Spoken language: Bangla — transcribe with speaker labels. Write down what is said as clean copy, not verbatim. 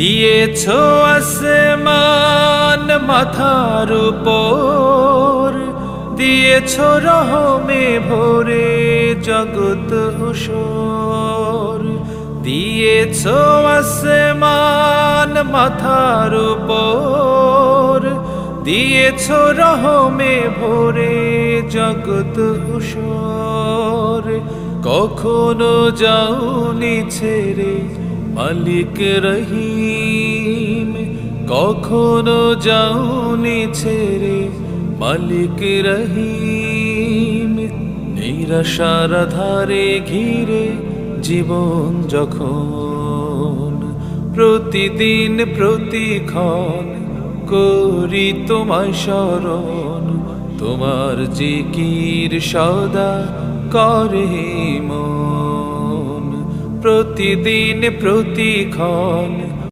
Speaker 1: দিয়েছ আসমান মাথার উপর, দিয়েছ রহমে ভরে জগৎ হুশর। দিয়েছ আসমান মাথার উপর, দিয়েছ রহমে ভরে জগৎ হুশর। কখনো যাওনি ছেড়ে মালিক রহিম, কখনো যাওনি ছেড়ে মালিক রহিম। নিরাশার ধারে ঘিরে জীবন যখন, প্রতিদিন প্রতিক্ষণ করি তোমায় স্মরণ। তোমার জিকির সদা করে মন, প্রতিদিন প্রতিক্ষণ